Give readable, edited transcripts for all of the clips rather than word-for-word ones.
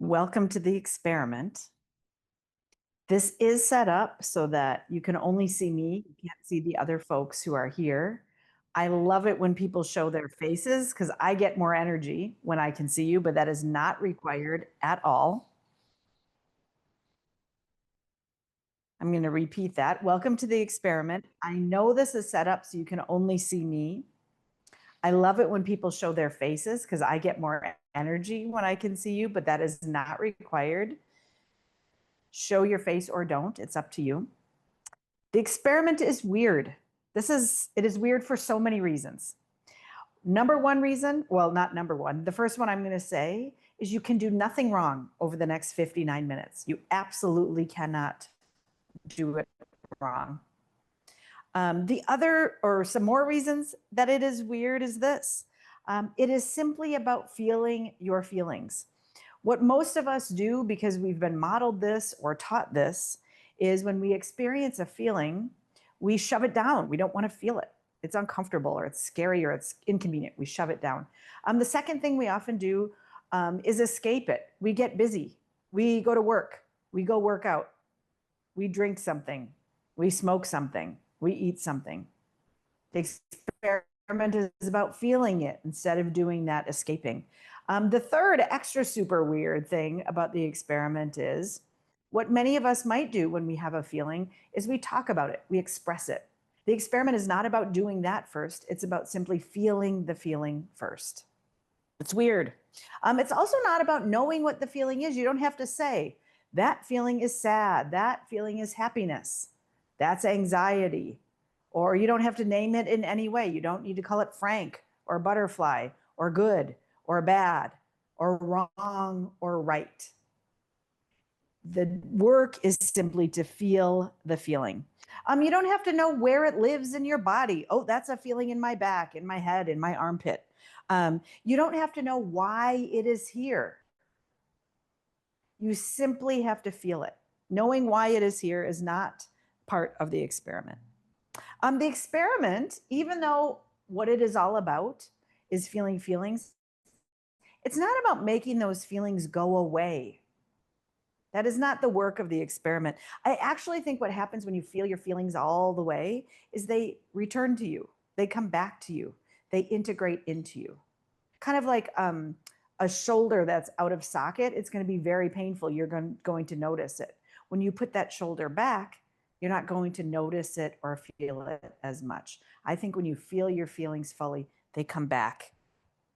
Welcome to the experiment. This is set up so that you can only see me. You can't see the other folks who are here. I love it when people show their faces because I get more energy when I can see you, but that is not required at all. I'm going to repeat that. Welcome to the experiment. I know this is set up so you can only see me. I love it when people show their faces because I get more energy when I can see you, but that is not required. Show your face or don't, it's up to you. The experiment is weird. It is weird for so many reasons. Number one reason, well, not number one, the first one I'm going to say is you can do nothing wrong over the next 59 minutes. You absolutely cannot do it wrong. The other, or some more reasons that it is weird is this. It is simply about feeling your feelings. What most of us do, because we've been modeled this or taught this, is when we experience a feeling, we shove it down. We don't want to feel it. It's uncomfortable or it's scary or it's inconvenient. We shove it down. The second thing we often do is escape it. We get busy. We go to work. We go work out. We drink something. We smoke something. We eat something. The experiment is about feeling it instead of doing that escaping. The third extra super weird thing about the experiment is what many of us might do when we have a feeling is we talk about it, we express it. The experiment is not about doing that first. It's about simply feeling the feeling first. It's weird. It's also not about knowing what the feeling is. You don't have to say, that feeling is sad. That feeling is happiness. That's anxiety. Or you don't have to name it in any way. You don't need to call it frank or butterfly or good or bad or wrong or right. The work is simply to feel the feeling. You don't have to know where it lives in your body. Oh, that's a feeling in my back, in my head, in my armpit. You don't have to know why it is here. You simply have to feel it. Knowing why it is here is not part of the experiment. The experiment, even though what it is all about is feeling feelings, it's not about making those feelings go away. That is not the work of the experiment. I actually think what happens when you feel your feelings all the way is they return to you. They come back to you. They integrate into you. Kind of like a shoulder that's out of socket. It's going to be very painful. You're going to notice it. When you put that shoulder back, you're not going to notice it or feel it as much. I think when you feel your feelings fully, they come back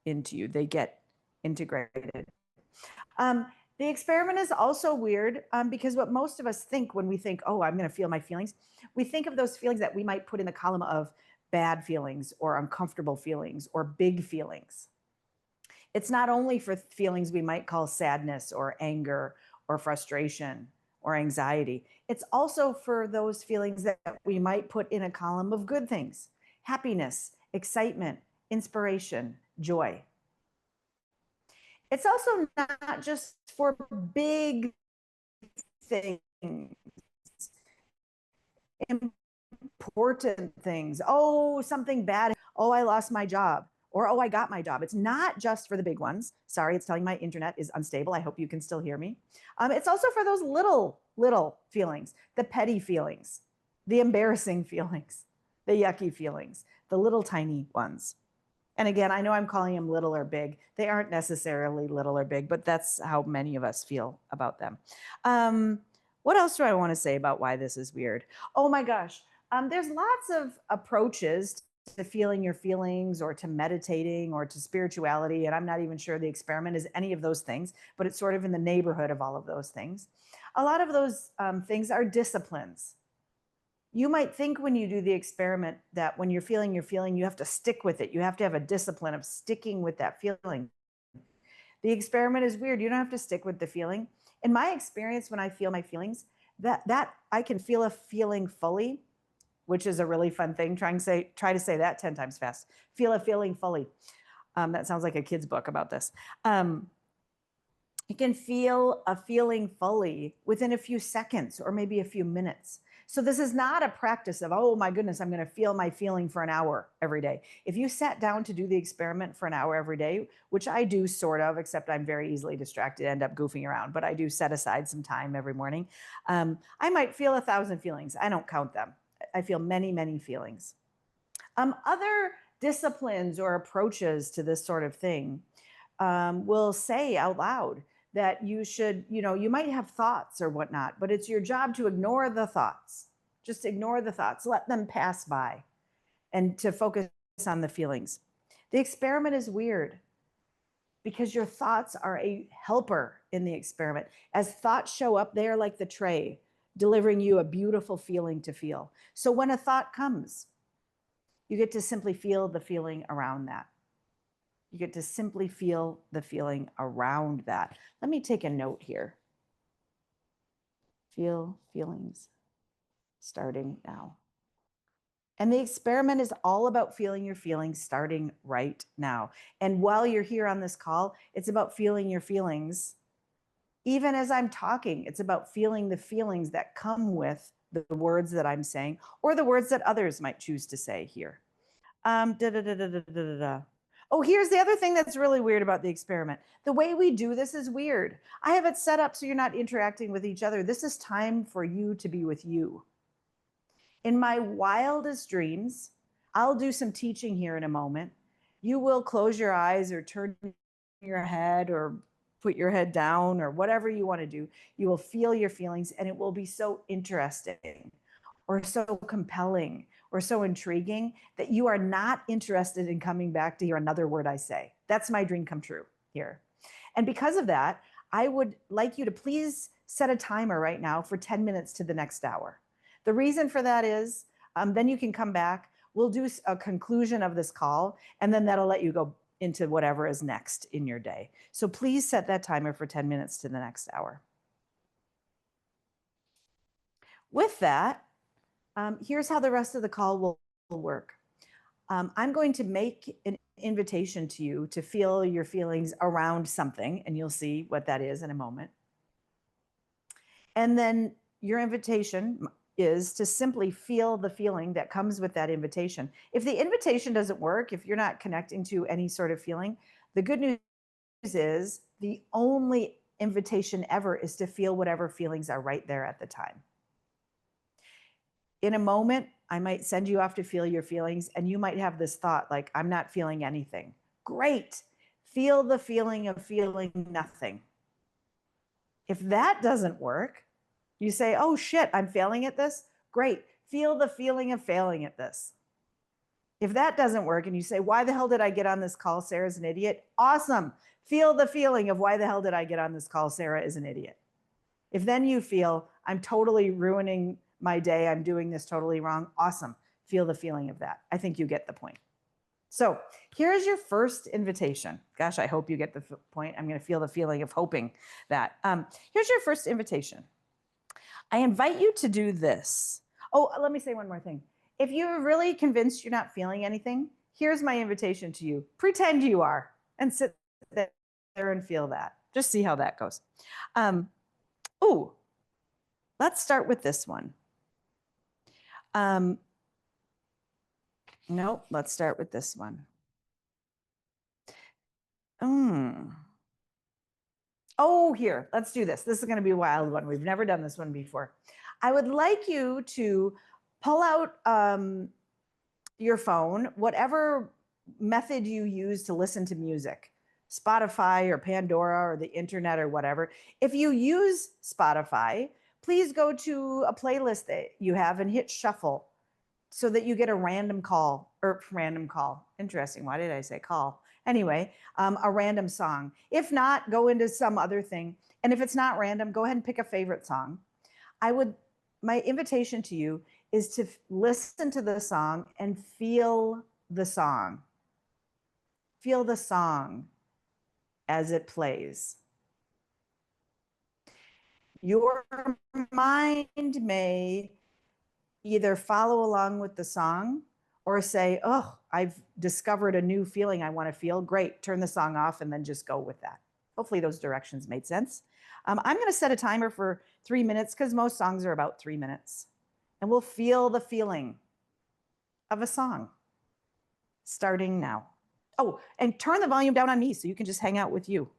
into you. They get integrated. The experiment is also weird because what most of us think when we think, oh, I'm going to feel my feelings, we think of those feelings that we might put in the column of bad feelings or uncomfortable feelings or big feelings. It's not only for feelings we might call sadness or anger or frustration or anxiety. It's also for those feelings that we might put in a column of good things, happiness, excitement, inspiration, joy. It's also not just for big things, important things. Oh, something bad. Oh, I lost my job. Or, oh, I got my job. It's not just for the big ones. Sorry, it's telling my internet is unstable. I hope you can still hear me. It's also for those little feelings, the petty feelings, the embarrassing feelings, the yucky feelings, the little tiny ones. And again, I know I'm calling them little or big. They aren't necessarily little or big, but that's how many of us feel about them. What else do I want to say about why this is weird? Oh my gosh. There's lots of approaches to feeling your feelings or to meditating or to spirituality. And I'm not even sure the experiment is any of those things, but it's sort of in the neighborhood of all of those things. A lot of those things are disciplines. You might think when you do the experiment that when you're feeling your feeling, you have to stick with it. You have to have a discipline of sticking with that feeling. The experiment is weird. You don't have to stick with the feeling. In my experience, when I feel my feelings, that I can feel a feeling fully, which is a really fun thing. Try to say that 10 times fast. Feel a feeling fully. That sounds like a kid's book about this. You can feel a feeling fully within a few seconds or maybe a few minutes. So this is not a practice of, oh my goodness, I'm going to feel my feeling for an hour every day. If you sat down to do the experiment for an hour every day, which I do sort of, except I'm very easily distracted, end up goofing around, but I do set aside some time every morning. I might feel 1,000 feelings. I don't count them. I feel many, many feelings. Other disciplines or approaches to this sort of thing will say out loud that you should, you might have thoughts or whatnot, but it's your job to ignore the thoughts. Just ignore the thoughts, let them pass by, and to focus on the feelings. The experiment is weird because your thoughts are a helper in the experiment. As thoughts show up, they are like the tray, delivering you a beautiful feeling to feel. So when a thought comes, you get to simply feel the feeling around that. You get to simply feel the feeling around that. Let me take a note here. Feel feelings starting now. And the experiment is all about feeling your feelings starting right now. And while you're here on this call, it's about feeling your feelings. Even as I'm talking, it's about feeling the feelings that come with the words that I'm saying or the words that others might choose to say here. Oh, here's the other thing that's really weird about the experiment. The way we do this is weird. I have it set up so you're not interacting with each other. This is time for you to be with you. In my wildest dreams, I'll do some teaching here in a moment. You will close your eyes or turn your head or put your head down or whatever you want to do. You will feel your feelings and it will be so interesting or so compelling or so intriguing that you are not interested in coming back to hear another word I say. That's my dream come true here. And because of that, I would like you to please set a timer right now for 10 minutes to the next hour. The reason for that is then you can come back. We'll do a conclusion of this call, and then that'll let you go into whatever is next in your day. So please set that timer for 10 minutes to the next hour. With that, here's how the rest of the call will work. I'm going to make an invitation to you to feel your feelings around something, and you'll see what that is in a moment. And then your invitation is to simply feel the feeling that comes with that invitation. If the invitation doesn't work, if you're not connecting to any sort of feeling, the good news is the only invitation ever is to feel whatever feelings are right there at the time. In a moment, I might send you off to feel your feelings, and you might have this thought like, I'm not feeling anything. Great. Feel the feeling of feeling nothing. If that doesn't work, you say, oh shit, I'm failing at this. Great. Feel the feeling of failing at this. If that doesn't work and you say, why the hell did I get on this call? Sarah's an idiot. Awesome. Feel the feeling of why the hell did I get on this call? Sarah is an idiot. If then you feel I'm totally ruining my day, I'm doing this totally wrong. Awesome. Feel the feeling of that. I think you get the point. So here's your first invitation. Gosh, I hope you get the point. I'm going to feel the feeling of hoping that. Here's your first invitation. I invite you to do this. Oh, let me say one more thing. If you're really convinced you're not feeling anything, here's my invitation to you. Pretend you are and sit there and feel that. Just see how that goes. Oh, let's start with this one. No, let's start with this one. Oh, here, let's do this. This is going to be a wild one. We've never done this one before. I would like you to pull out your phone, whatever method you use to listen to music, Spotify or Pandora or the internet or whatever. If you use Spotify, please go to a playlist that you have and hit shuffle so that you get a random call. Interesting. Why did I say call? Anyway, a random song. If not, go into some other thing. And if it's not random, go ahead and pick a favorite song. My invitation to you is to listen to the song and feel the song. Feel the song as it plays. Your mind may either follow along with the song or say, oh, I've discovered a new feeling I want to feel. Great, turn the song off and then just go with that. Hopefully those directions made sense. I'm going to set a timer for 3 minutes because most songs are about 3 minutes. and we'll feel the feeling of a song starting now. Oh, and turn the volume down on me so you can just hang out with you.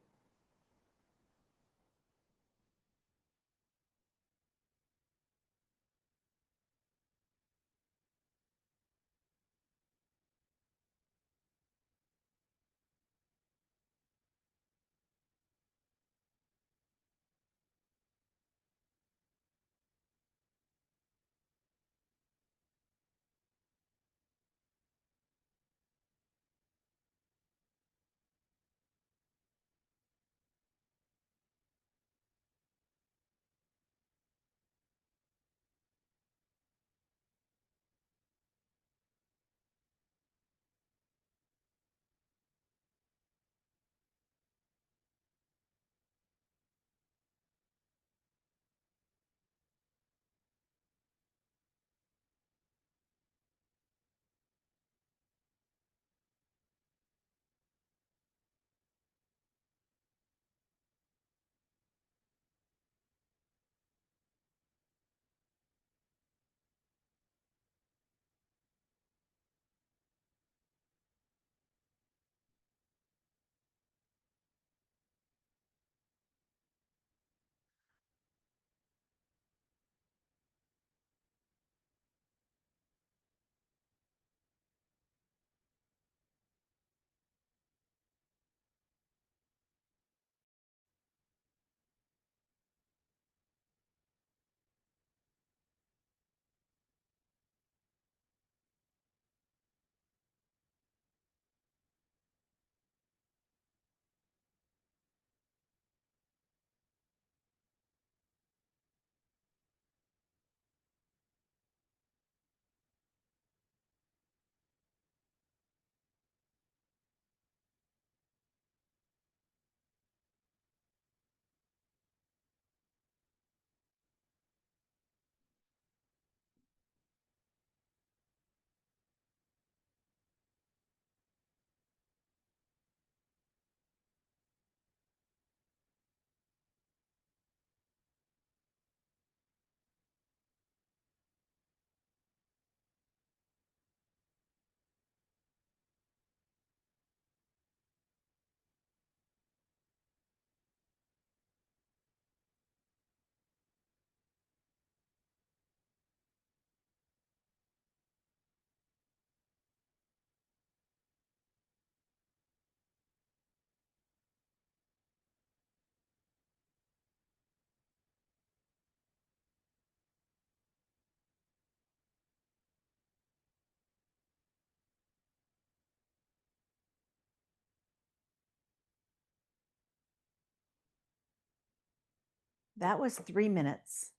That was 3 minutes.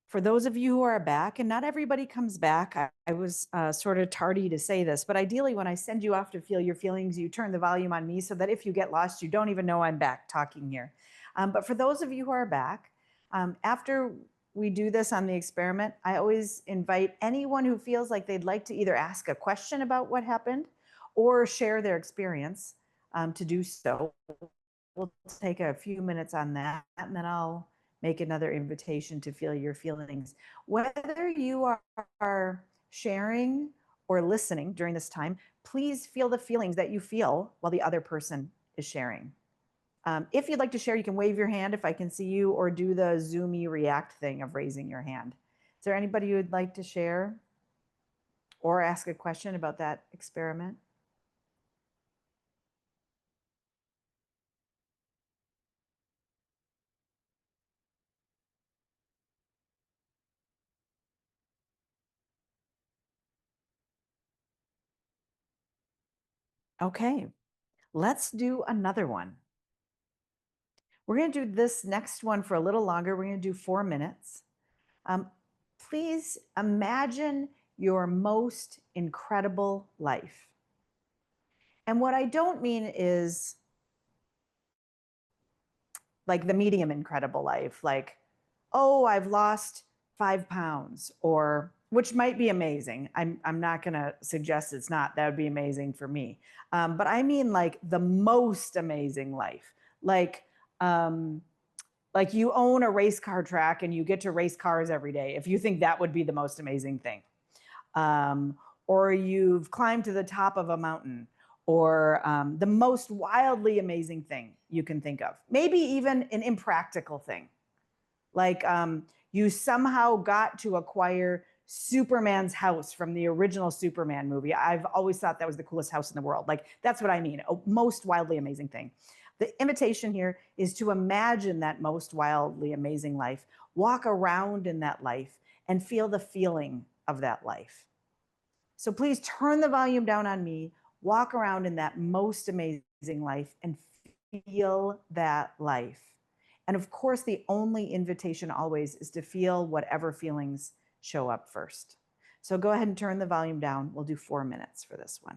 For those of you who are back, and not everybody comes back, I was sort of tardy to say this, but ideally when I send you off to feel your feelings, you turn the volume on me so that if you get lost, you don't even know I'm back talking here. But for those of you who are back, after we do this on the experiment, I always invite anyone who feels like they'd like to either ask a question about what happened or share their experience to do so. We'll take a few minutes on that, and then I'll make another invitation to feel your feelings. Whether you are sharing or listening during this time, please feel the feelings that you feel while the other person is sharing. If you'd like to share, you can wave your hand if I can see you, or do the Zoomy react thing of raising your hand. Is there anybody who would like to share or ask a question about that experiment? Okay, let's do another one. We're going to do this next one for a little longer. We're going to do 4 minutes. Please imagine your most incredible life. And what I don't mean is like the medium incredible life, like, oh, I've lost 5 pounds, or which might be amazing. I'm not going to suggest it's not. That would be amazing for me. But I mean like the most amazing life, like Like you own a race car track and you get to race cars every day, if you think that would be the most amazing thing. Or you've climbed to the top of a mountain, or the most wildly amazing thing you can think of. Maybe even an impractical thing. Like you somehow got to acquire Superman's house from the original Superman movie. I've always thought that was the coolest house in the world. Like that's what I mean. A most wildly amazing thing. The invitation here is to imagine that most wildly amazing life, walk around in that life, and feel the feeling of that life. So please turn the volume down on me, walk around in that most amazing life, and feel that life. And of course, the only invitation always is to feel whatever feelings show up first. So go ahead and turn the volume down. We'll do 4 minutes for this one.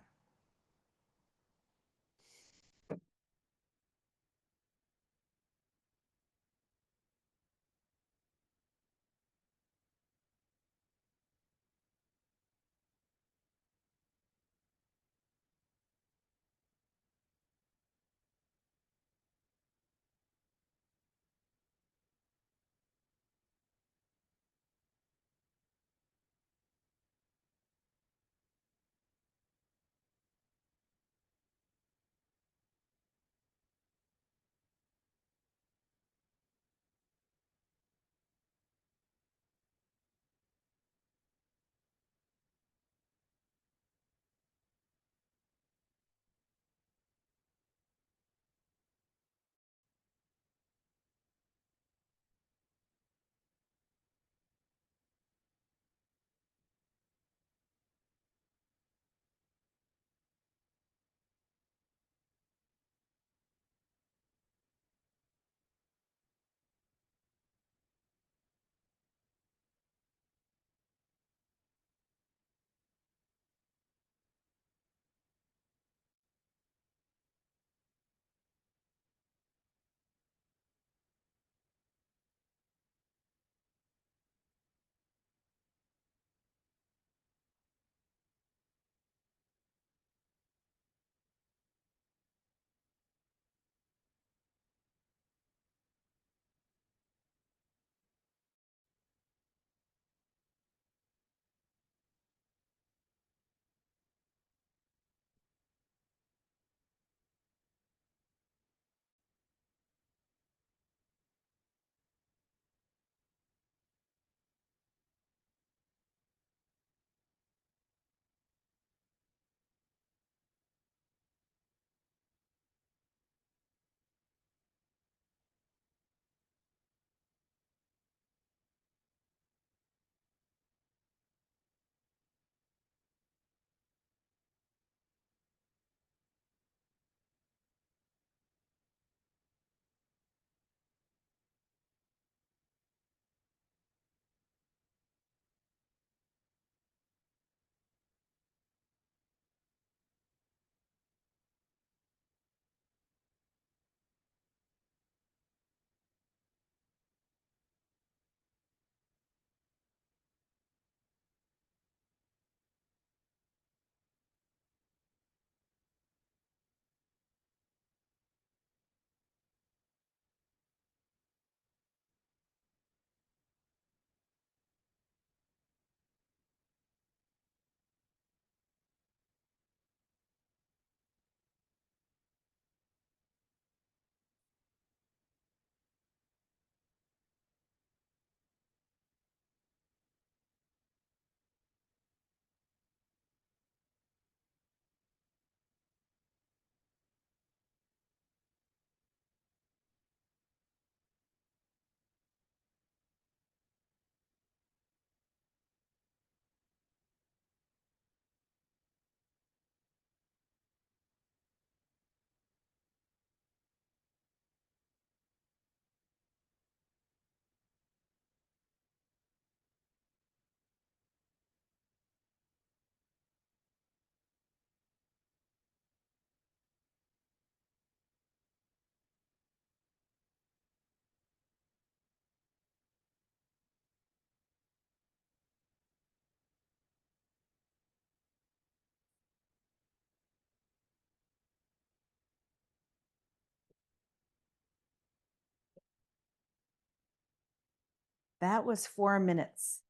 That was 4 minutes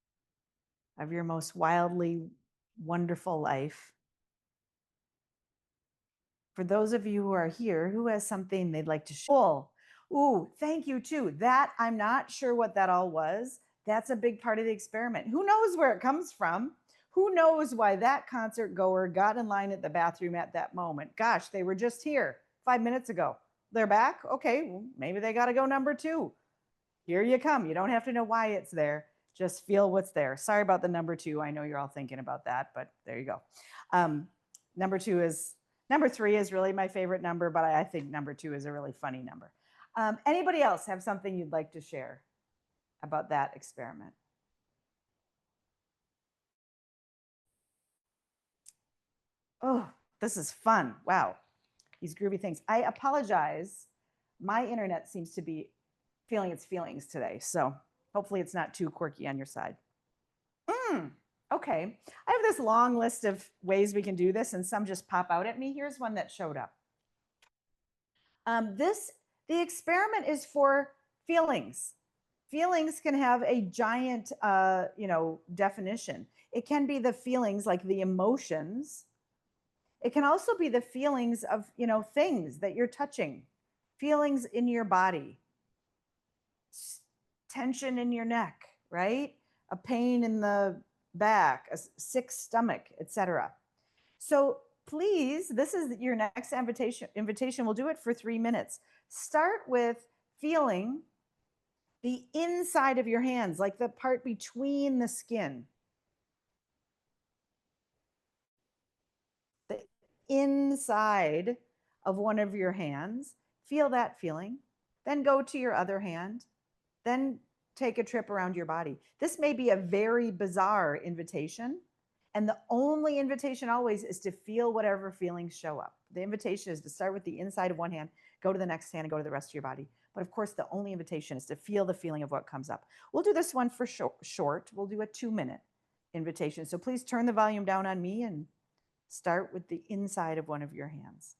of your most wildly wonderful life. For those of you who are here, who has something they'd like to share? Ooh, thank you too. That I'm not sure what that all was. That's a big part of the experiment. Who knows where it comes from? Who knows why that concert goer got in line at the bathroom at that moment? Gosh, they were just here 5 minutes ago. They're back. Okay, well, maybe they got to go number two. Here you come. You don't have to know why it's there. Just feel what's there. Sorry about the number two. I know you're all thinking about that, but there you go. Number three is really my favorite number, but I think number two is a really funny number. Anybody else have something you'd like to share about that experiment? Oh, this is fun. Wow. These groovy things. I apologize. My internet seems to be feeling its feelings today. So hopefully it's not too quirky on your side. Okay. I have this long list of ways we can do this, and some just pop out at me. Here's one that showed up. The experiment is for feelings. Feelings can have a giant, definition. It can be the feelings like the emotions. It can also be the feelings of, things that you're touching, feelings in your body, tension in your neck, right? A pain in the back, a sick stomach, etc. So please, this is your next invitation. We'll do it for 3 minutes. Start with feeling the inside of your hands, like the part between the skin. The inside of one of your hands. Feel that feeling. Then go to your other hand. Then take a trip around your body. This may be a very bizarre invitation. And the only invitation always is to feel whatever feelings show up. The invitation is to start with the inside of one hand, go to the next hand, and go to the rest of your body. But of course, the only invitation is to feel the feeling of what comes up. We'll do this one for short. We'll do a 2-minute invitation. So please turn the volume down on me and start with the inside of one of your hands.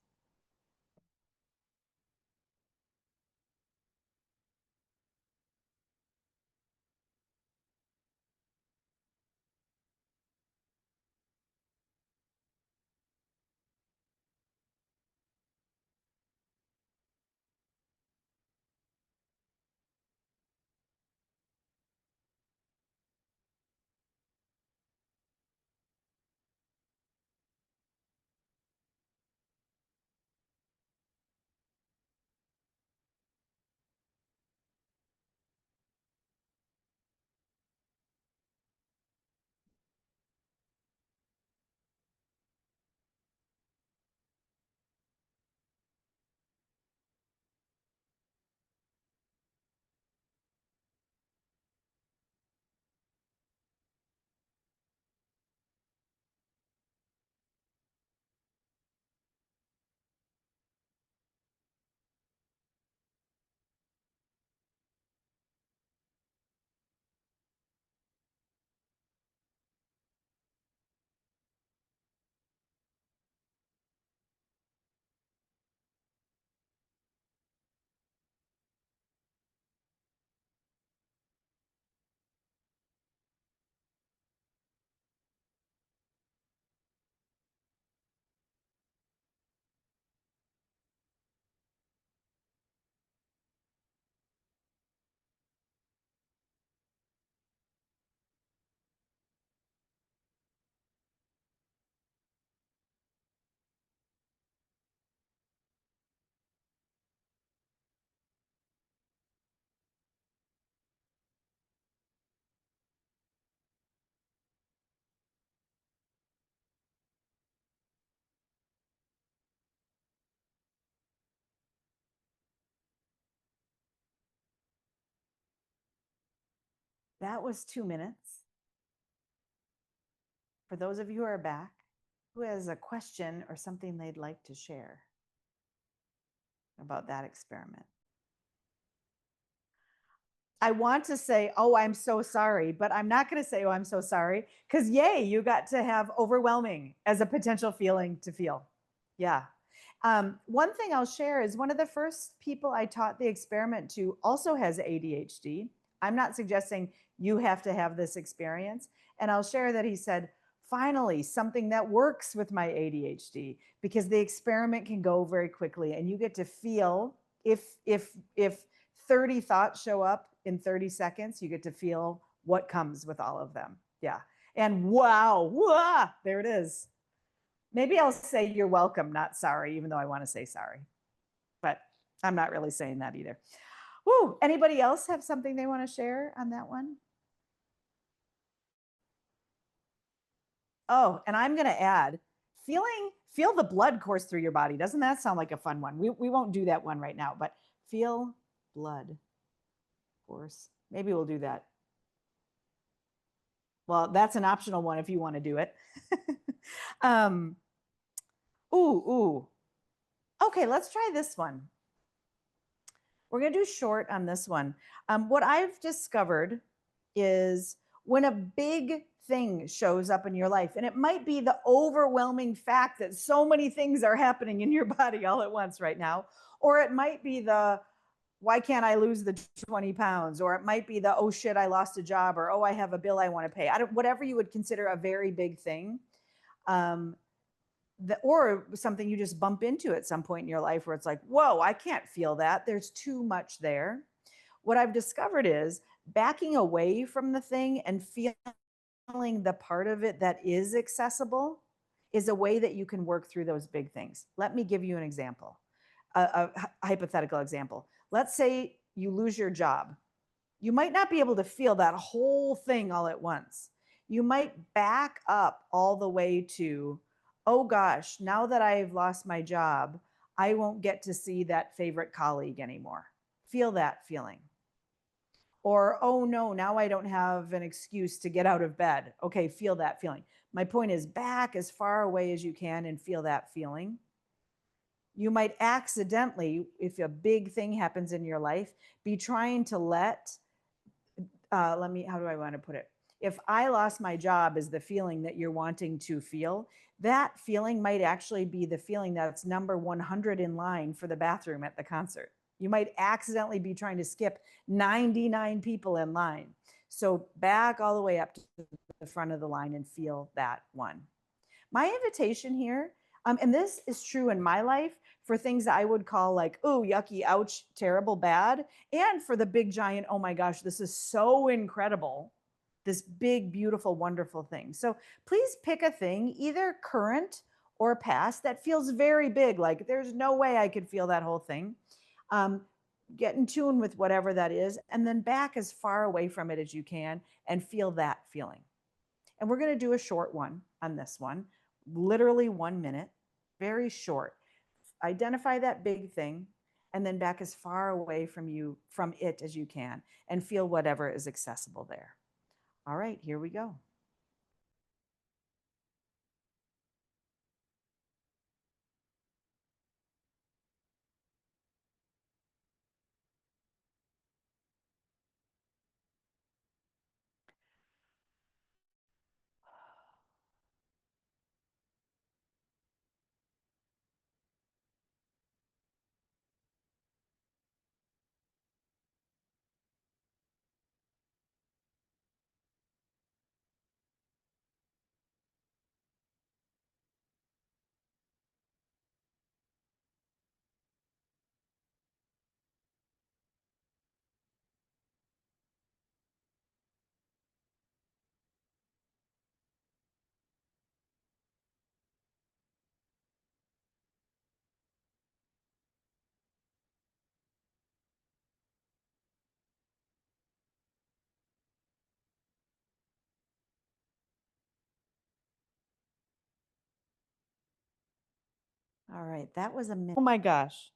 That was 2 minutes. For those of you who are back, who has a question or something they'd like to share about that experiment? I want to say, oh, I'm so sorry, but I'm not going to say, oh, I'm so sorry, because yay, you got to have overwhelming as a potential feeling to feel. Yeah. One thing I'll share is one of the first people I taught the experiment to also has ADHD. I'm not suggesting you have to have this experience. And I'll share that he said, finally, something that works with my ADHD, because the experiment can go very quickly and you get to feel if 30 thoughts show up in 30 seconds, you get to feel what comes with all of them. Yeah. And wow, there it is. Maybe I'll say you're welcome, not sorry, even though I want to say sorry. But I'm not really saying that either. Woo, anybody else have something they want to share on that one? Oh, and I'm going to add feel the blood course through your body. Doesn't that sound like a fun one? We won't do that one right now, but feel blood course. Maybe we'll do that. Well, that's an optional one if you want to do it. um, ooh. Okay, let's try this one. We're going to do short on this one. What I've discovered is when a big thing shows up in your life, and it might be the overwhelming fact that so many things are happening in your body all at once right now, or it might be the why can't I lose the 20 pounds? Or it might be the, oh shit, I lost a job, or oh, I have a bill I want to pay. Whatever you would consider a very big thing. Or something you just bump into at some point in your life where it's like, whoa, I can't feel that. There's too much there. What I've discovered is backing away from the thing and feeling the part of it that is accessible is a way that you can work through those big things. Let me give you an example, a hypothetical example. Let's say you lose your job. You might not be able to feel that whole thing all at once. You might back up all the way to, oh gosh, now that I've lost my job, I won't get to see that favorite colleague anymore. Feel that feeling. Or, oh no, now I don't have an excuse to get out of bed. Okay, feel that feeling. My point is back as far away as you can and feel that feeling. You might accidentally, if a big thing happens in your life, be trying to how do I want to put it? If I lost my job is the feeling that you're wanting to feel, that feeling might actually be the feeling that's number 100 in line for the bathroom at the concert. You might accidentally be trying to skip 99 people in line. So back all the way up to the front of the line and feel that one. My invitation here, and this is true in my life for things that I would call like, oh, yucky, ouch, terrible, bad, and for the big giant, oh my gosh, this is so incredible, this big, beautiful, wonderful thing. So please pick a thing, either current or past, that feels very big, like there's no way I could feel that whole thing. Get in tune with whatever that is, and then back as far away from it as you can and feel that feeling. And we're going to do a short one on this one, literally 1 minute, very short. Identify that big thing and then back as far away from it as you can and feel whatever is accessible there. All right, here we go. All right, that was a minute. Oh my gosh.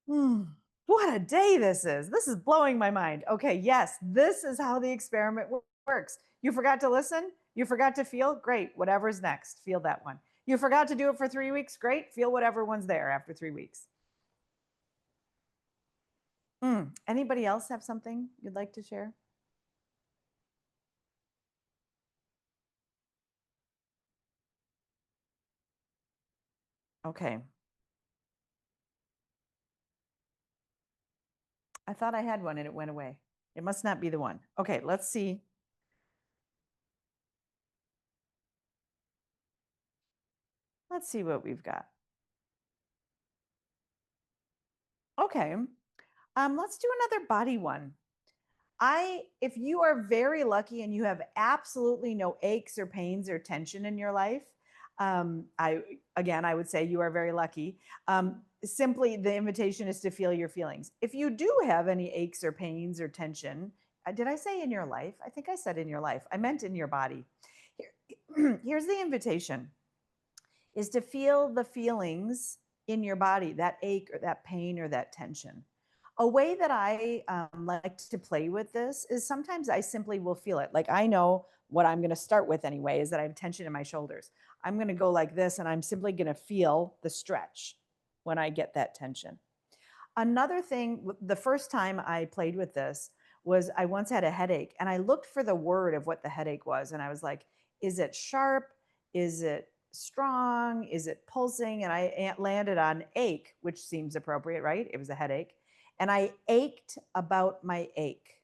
What a day this is. This is blowing my mind. Okay, yes, this is how the experiment works. You forgot to listen? You forgot to feel? Great. Whatever's next, feel that one. You forgot to do it for 3 weeks? Great. Feel whatever one's there after 3 weeks. Anybody else have something you'd like to share? Okay. I thought I had one and it went away. It must not be the one. Okay, let's see. Let's see what we've got. Okay. Let's do another body one. If you are very lucky and you have absolutely no aches or pains or tension in your life, I would say you are very lucky. Simply, the invitation is to feel your feelings. If you do have any aches or pains or tension, did I say in your life? I think I said in your life. I meant in your body. Here's the invitation: is to feel the feelings in your body, that ache or that pain or that tension. A way that I like to play with this is sometimes I simply will feel it. Like I know what I'm going to start with anyway is that I have tension in my shoulders. I'm going to go like this and I'm simply going to feel the stretch when I get that tension. Another thing, the first time I played with this was I once had a headache and I looked for the word of what the headache was. And I was like, is it sharp? Is it strong? Is it pulsing? And I landed on ache, which seems appropriate, right? It was a headache. And I ached about my ache.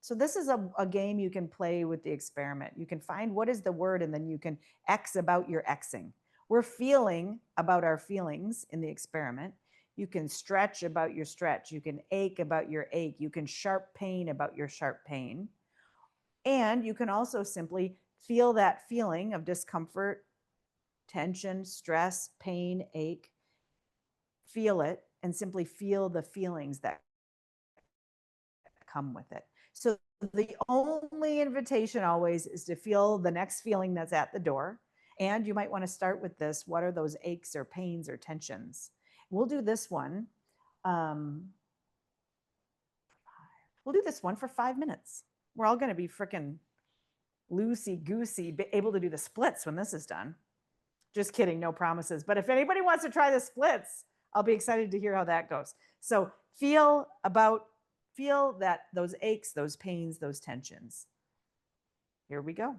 So this is a game you can play with the experiment. You can find what is the word and then you can X about your Xing. We're feeling about our feelings in the experiment. You can stretch about your stretch. You can ache about your ache. You can sharp pain about your sharp pain. And you can also simply feel that feeling of discomfort, tension, stress, pain, ache. Feel it and simply feel the feelings that come with it. So the only invitation always is to feel the next feeling that's at the door. And you might want to start with this. What are those aches or pains or tensions? We'll do this one. Um, we'll do this one for 5 minutes. We're all going to be freaking loosey goosey, able to do the splits when this is done. Just kidding, no promises. But if anybody wants to try the splits, I'll be excited to hear how that goes. So feel that those aches, those pains, those tensions. Here we go.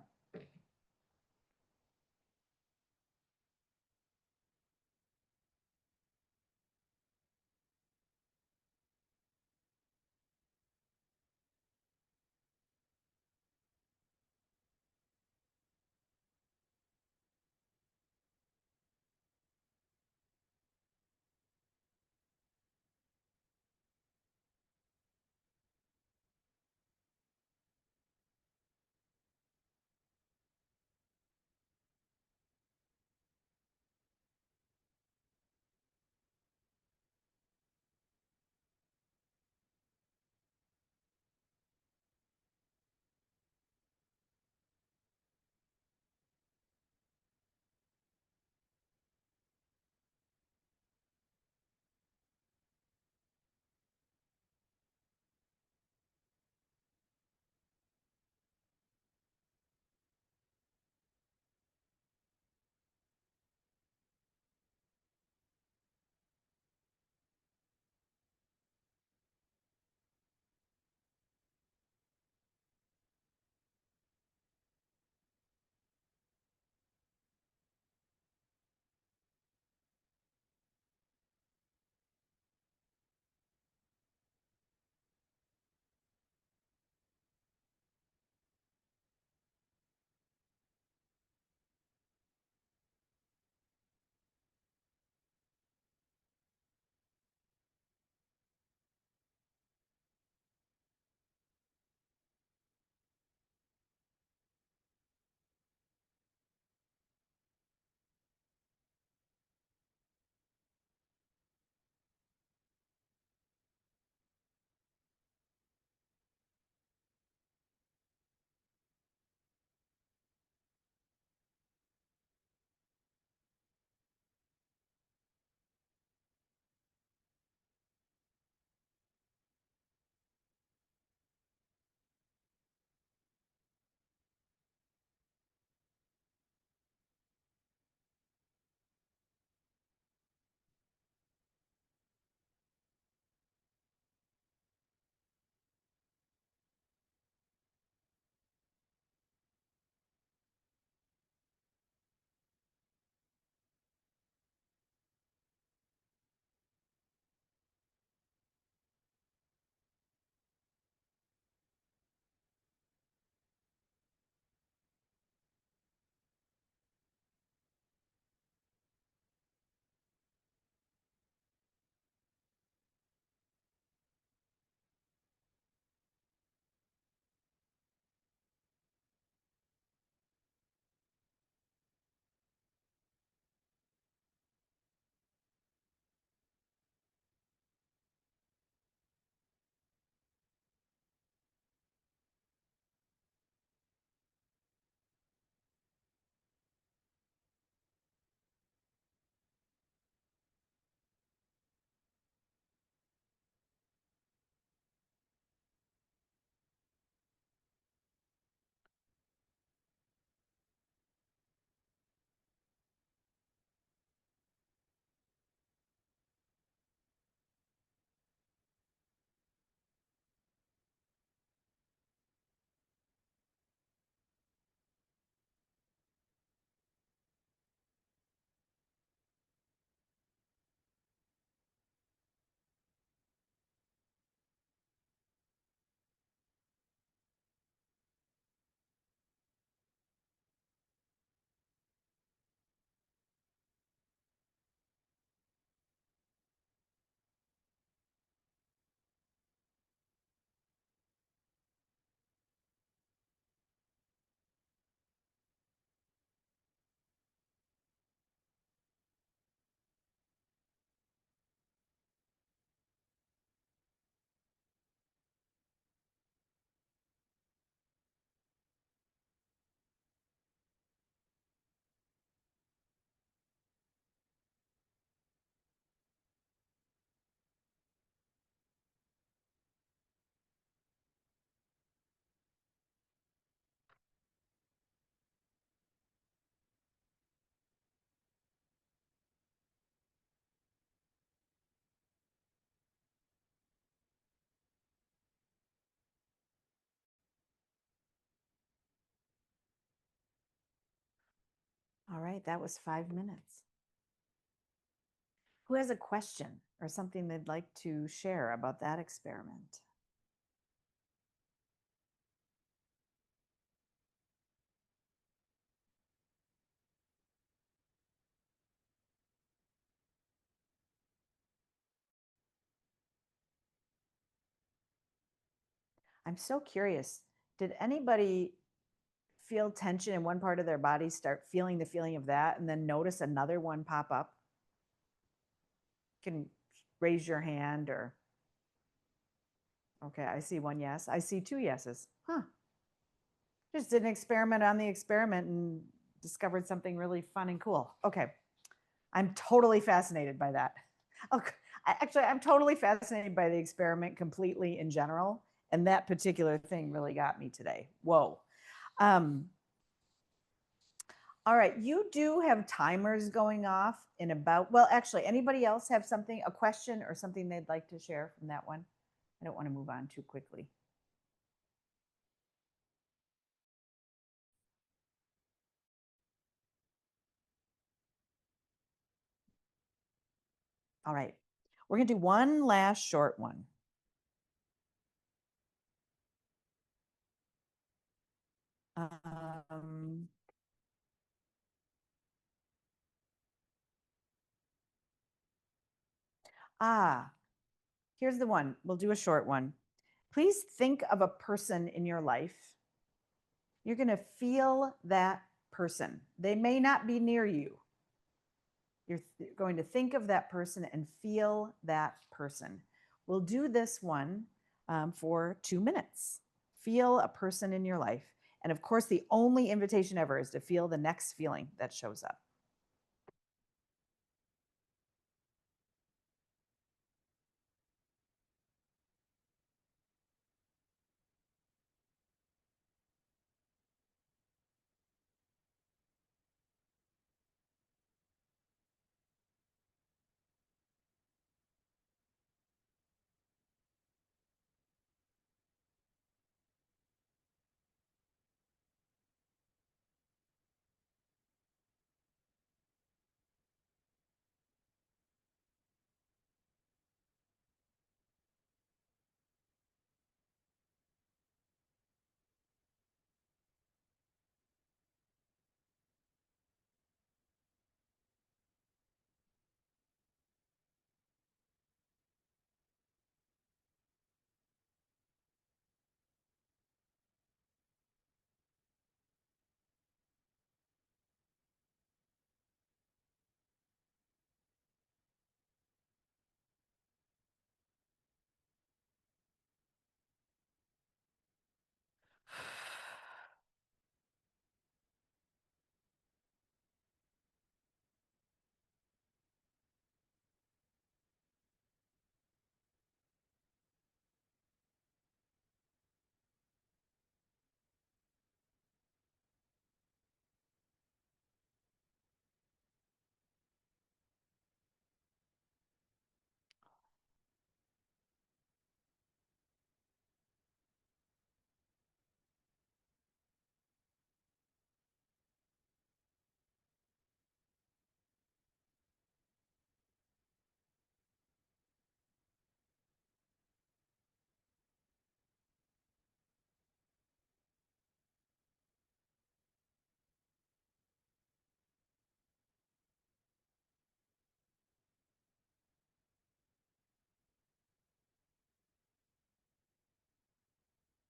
right, that was 5 minutes. Who has a question or something they'd like to share about that experiment? I'm so curious. Did anybody feel tension in one part of their body, start feeling the feeling of that, and then notice another one pop up? You can raise your hand or, okay, I see one yes. I see two yeses. Huh. Just did an experiment on the experiment and discovered something really fun and cool. Okay. I'm totally fascinated by that. Okay. Actually, I'm totally fascinated by the experiment completely in general. And that particular thing really got me today. Whoa. All right, you do have timers going off in about, well, actually, anybody else have something, a question or something they'd like to share from that one? I don't want to move on too quickly. All right, we're going to do one last short one. Um, Here's the one. We'll do a short one. Please think of a person in your life. You're going to feel that person. They may not be near you. You're going to think of that person and feel that person. We'll do this one for 2 minutes. Feel a person in your life. And of course, the only invitation ever is to feel the next feeling that shows up.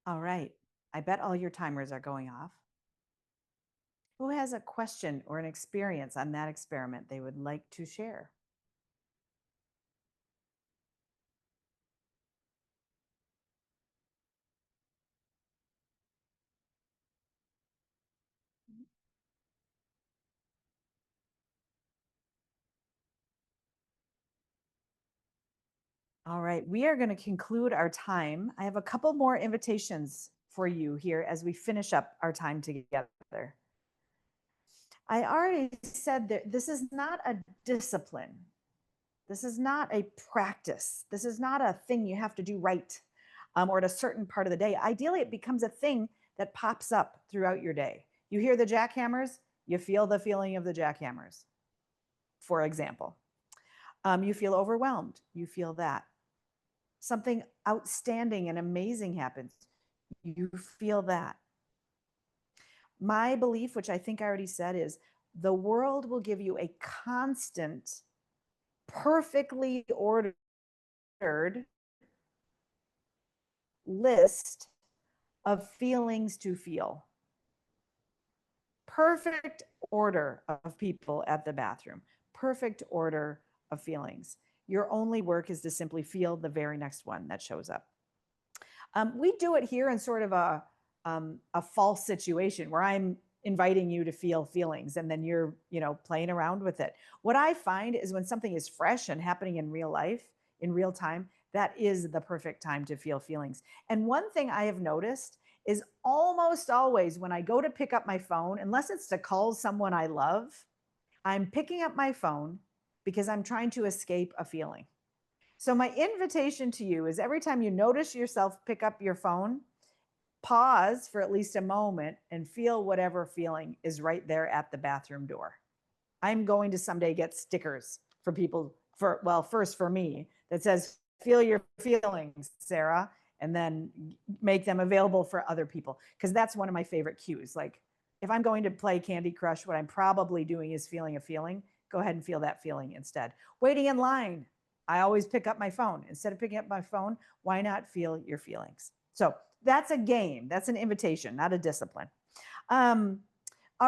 All right. I bet all your timers are going off. Who has a question or an experience on that experiment they would like to share? All right, we are going to conclude our time. I have a couple more invitations for you here as we finish up our time together. I already said that this is not a discipline. This is not a practice. This is not a thing you have to do right or at a certain part of the day. Ideally, it becomes a thing that pops up throughout your day. You hear the jackhammers, You feel the feeling of the jackhammers, for example. You feel overwhelmed. You feel that. Something outstanding and amazing happens. You feel that. My belief, which I think I already said, is the world will give you a constant, perfectly ordered list of feelings to feel. Perfect order of people at the bathroom, perfect order of feelings. Your only work is to simply feel the very next one that shows up. We do it here in sort of a false situation where I'm inviting you to feel feelings and then you're, playing around with it. What I find is when something is fresh and happening in real life, in real time, that is the perfect time to feel feelings. And one thing I have noticed is almost always when I go to pick up my phone, unless it's to call someone I love, I'm picking up my phone because I'm trying to escape a feeling. So my invitation to you is every time you notice yourself pick up your phone, pause for at least a moment and feel whatever feeling is right there at the bathroom door. I'm going to someday get stickers for people first for me that says, feel your feelings, Sarah, and then make them available for other people. Because that's one of my favorite cues. Like if I'm going to play Candy Crush, what I'm probably doing is feeling a feeling. Go ahead and feel that feeling instead. Waiting in line, I always pick up my phone. Instead of picking up my phone, why not feel your feelings? So that's a game. That's an invitation, not a discipline. A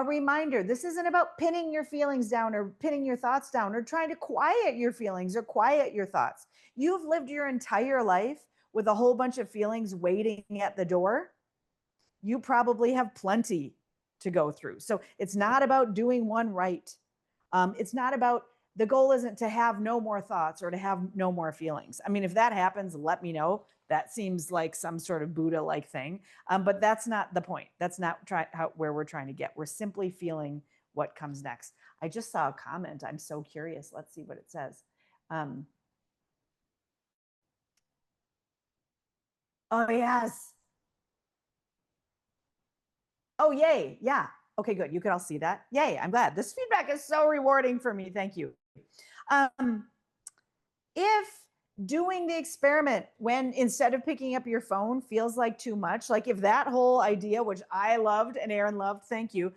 reminder, this isn't about pinning your feelings down or pinning your thoughts down or trying to quiet your feelings or quiet your thoughts. You've lived your entire life with a whole bunch of feelings waiting at the door. You probably have plenty to go through. So it's not about doing one right. It's not about, the goal isn't to have no more thoughts or to have no more feelings. I mean, if that happens, let me know. That seems like some sort of Buddha-like thing, but that's not the point. That's not where we're trying to get. We're simply feeling what comes next. I just saw a comment. I'm so curious. Let's see what it says. Oh, yes. Oh, yay. Yeah. Okay, good. You could all see that. Yay. I'm glad. This feedback is so rewarding for me. Thank you. If doing the experiment when instead of picking up your phone feels like too much, like if that whole idea, which I loved and Aaron loved, thank you,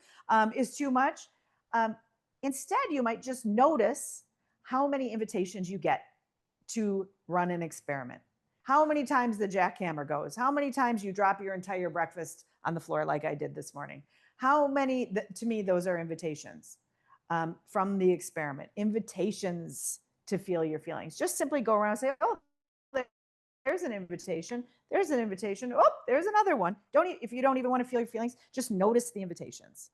is too much, instead you might just notice how many invitations you get to run an experiment. How many times the jackhammer goes, how many times you drop your entire breakfast on the floor like I did this morning. How many, to me, those are invitations from the experiment, invitations to feel your feelings. Just simply go around and say, oh, there's an invitation. There's an invitation. Oh, there's another one. If you don't even want to feel your feelings, just notice the invitations.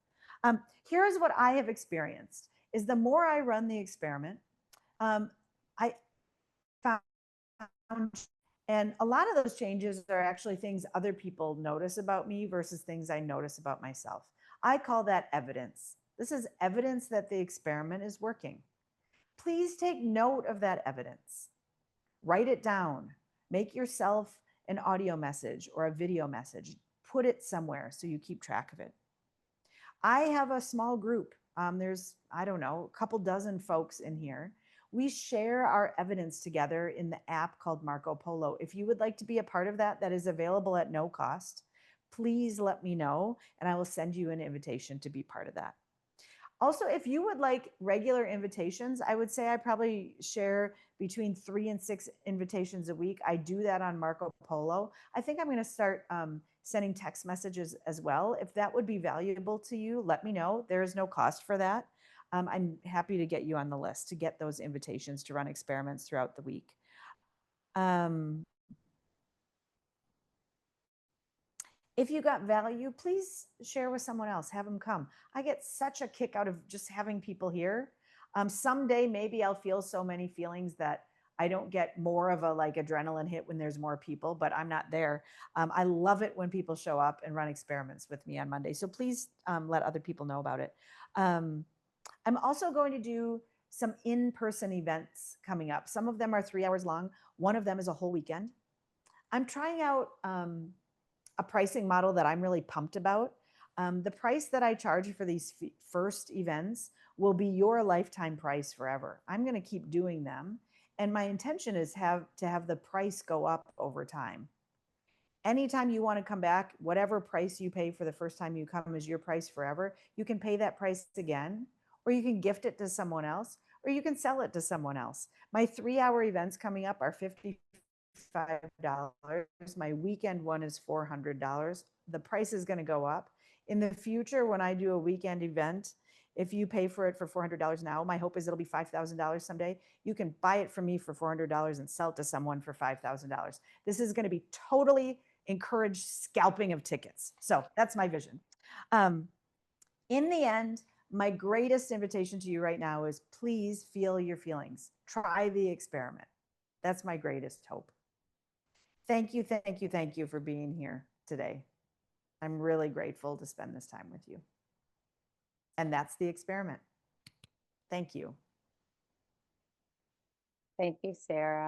Here's what I have experienced is the more I run the experiment, I found, and a lot of those changes are actually things other people notice about me versus things I notice about myself. I call that evidence. This is evidence that the experiment is working. Please take note of that evidence. Write it down. Make yourself an audio message or a video message. Put it somewhere so you keep track of it. I have a small group. There's, I don't know, a couple dozen folks in here. We share our evidence together in the app called Marco Polo. If you would like to be a part of that, that is available at no cost. Please let me know and I will send you an invitation to be part of that. Also, if you would like regular invitations, I would say I probably share between 3 and 6 invitations a week. I do that on Marco Polo. I think I'm going to start sending text messages as well. If that would be valuable to you, let me know. There is no cost for that. I'm happy to get you on the list to get those invitations to run experiments throughout the week. If you got value, please share with someone else, have them come. I get such a kick out of just having people here. Someday, maybe I'll feel so many feelings that I don't get more of a like adrenaline hit when there's more people, but I'm not there. I love it when people show up and run experiments with me on Monday. So please let other people know about it. I'm also going to do some in-person events coming up. Some of them are 3 hours long. One of them is a whole weekend. I'm trying out a pricing model that I'm really pumped about. The price that I charge for these first events will be your lifetime price forever. I'm going to keep doing them. And my intention is to have the price go up over time. Anytime you want to come back, whatever price you pay for the first time you come is your price forever. You can pay that price again, or you can gift it to someone else, or you can sell it to someone else. My 3-hour events coming up are $55. My weekend one is $400. The price is going to go up. In the future, when I do a weekend event, if you pay for it for $400 now, my hope is it'll be $5,000 someday. You can buy it from me for $400 and sell it to someone for $5,000. This is going to be totally encourage scalping of tickets. So that's my vision. In the end, my greatest invitation to you right now is please feel your feelings. Try the experiment. That's my greatest hope. Thank you, thank you, thank you for being here today. I'm really grateful to spend this time with you. And that's the experiment. Thank you. Thank you, Sarah.